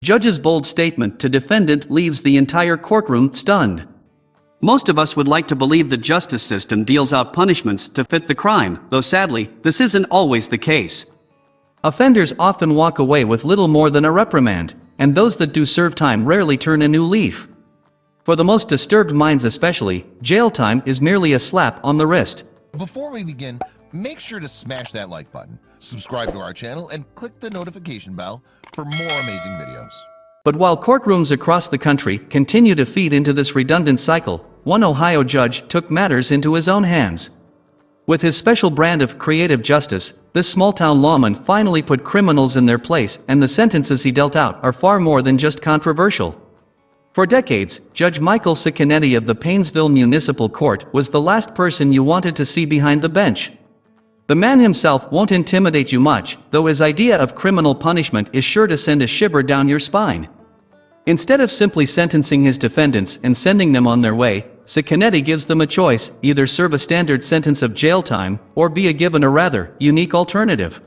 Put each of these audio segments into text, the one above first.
Judge's bold statement to defendant leaves the entire courtroom stunned. Most of us would like to believe the justice system deals out punishments to fit the crime, though sadly, this isn't always the case. Offenders often walk away with little more than a reprimand, and those that do serve time rarely turn a new leaf. For the most disturbed minds especially, jail time is merely a slap on the wrist. Before we begin, make sure to smash that like button, subscribe to our channel, and click the notification bell for more amazing videos. But while courtrooms across the country continue to feed into this redundant cycle, one Ohio judge took matters into his own hands. With his special brand of creative justice, this small-town lawman finally put criminals in their place, and the sentences he dealt out are far more than just controversial. For decades, Judge Michael Cicconetti of the Painesville Municipal Court was the last person you wanted to see behind the bench. The man himself won't intimidate you much, though his idea of criminal punishment is sure to send a shiver down your spine. Instead of simply sentencing his defendants and sending them on their way, Cicconetti gives them a choice: either serve a standard sentence of jail time, or be given a rather unique alternative.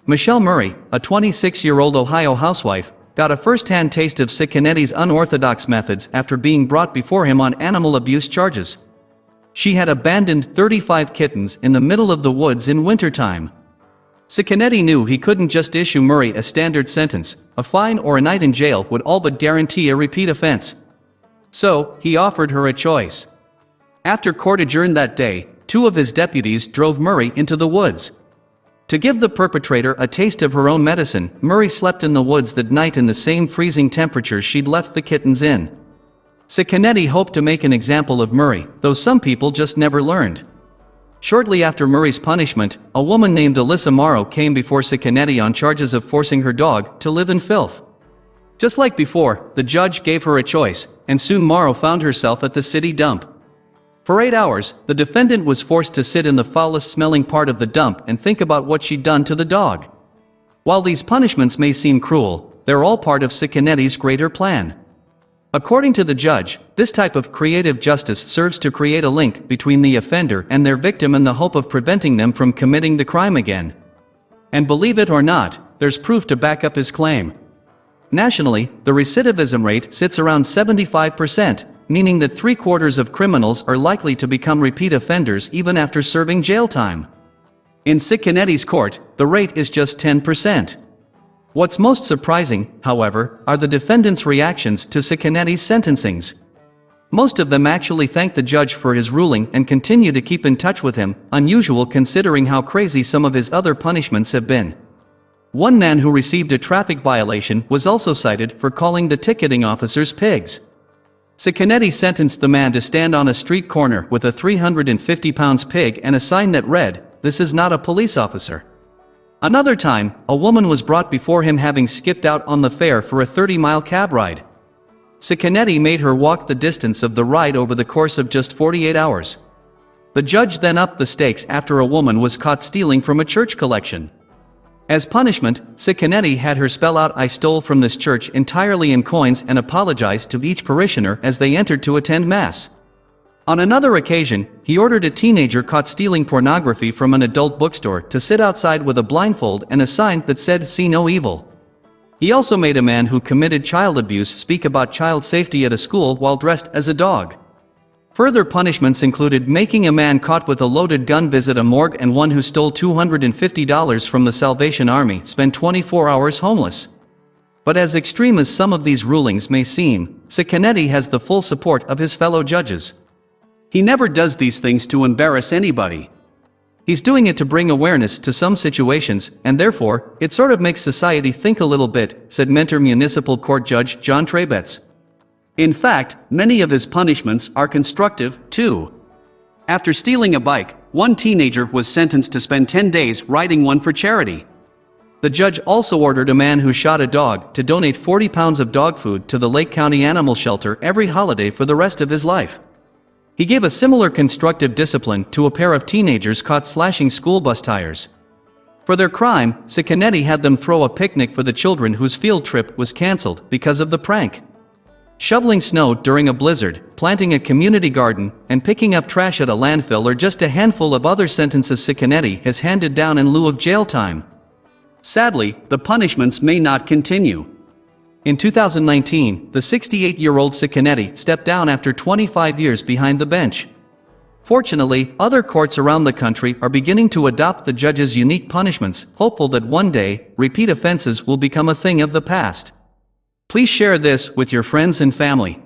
Michelle Murray, a 26-year-old Ohio housewife, got a first-hand taste of Cicconetti's unorthodox methods after being brought before him on animal abuse charges. She had abandoned 35 kittens in the middle of the woods in wintertime. Cicconetti knew he couldn't just issue Murray a standard sentence. A fine or a night in jail would all but guarantee a repeat offense. So, he offered her a choice. After court adjourned that day, 2 of his deputies drove Murray into the woods. To give the perpetrator a taste of her own medicine, Murray slept in the woods that night in the same freezing temperatures she'd left the kittens in. Cicconetti hoped to make an example of Murray, though some people just never learned. Shortly after Murray's punishment, a woman named Alyssa Morrow came before Cicconetti on charges of forcing her dog to live in filth. Just like before, the judge gave her a choice, and soon Morrow found herself at the city dump. For 8 hours, the defendant was forced to sit in the foulest-smelling part of the dump and think about what she'd done to the dog. While these punishments may seem cruel, they're all part of Cicconetti's greater plan. According to the judge, this type of creative justice serves to create a link between the offender and their victim in the hope of preventing them from committing the crime again. And believe it or not, there's proof to back up his claim. Nationally, the recidivism rate sits around 75%, meaning that 3/4 of criminals are likely to become repeat offenders even after serving jail time. In Cicconetti's court, the rate is just 10%. What's most surprising, however, are the defendants' reactions to Cicconetti's sentencings. Most of them actually thank the judge for his ruling and continue to keep in touch with him, unusual considering how crazy some of his other punishments have been. One man who received a traffic violation was also cited for calling the ticketing officers pigs. Cicconetti sentenced the man to stand on a street corner with a 350-pound pig and a sign that read, "This is not a police officer." Another time, a woman was brought before him having skipped out on the fare for a 30-mile cab ride. Cicconetti made her walk the distance of the ride over the course of just 48 hours. The judge then upped the stakes after a woman was caught stealing from a church collection. As punishment, Cicconetti had her spell out, "I stole from this church entirely in coins," and apologize to each parishioner as they entered to attend Mass. On another occasion, he ordered a teenager caught stealing pornography from an adult bookstore to sit outside with a blindfold and a sign that said, "See no evil." He also made a man who committed child abuse speak about child safety at a school while dressed as a dog. Further punishments included making a man caught with a loaded gun visit a morgue, and one who stole $250 from the Salvation Army spent 24 hours homeless. But as extreme as some of these rulings may seem, Cicconetti has the full support of his fellow judges. He never does these things to embarrass anybody. He's doing it to bring awareness to some situations, and therefore, it sort of makes society think a little bit, said Mentor Municipal Court Judge John Trebetz. In fact, many of his punishments are constructive, too. After stealing a bike, one teenager was sentenced to spend 10 days riding one for charity. The judge also ordered a man who shot a dog to donate 40 pounds of dog food to the Lake County Animal Shelter every holiday for the rest of his life. He gave a similar constructive discipline to a pair of teenagers caught slashing school bus tires. For their crime, Cicconetti had them throw a picnic for the children whose field trip was canceled because of the prank. Shoveling snow during a blizzard, planting a community garden, and picking up trash at a landfill are just a handful of other sentences Cicconetti has handed down in lieu of jail time. Sadly, the punishments may not continue. In 2019, the 68-year-old Cicconetti stepped down after 25 years behind the bench. Fortunately, other courts around the country are beginning to adopt the judge's unique punishments, hopeful that one day, repeat offenses will become a thing of the past. Please share this with your friends and family.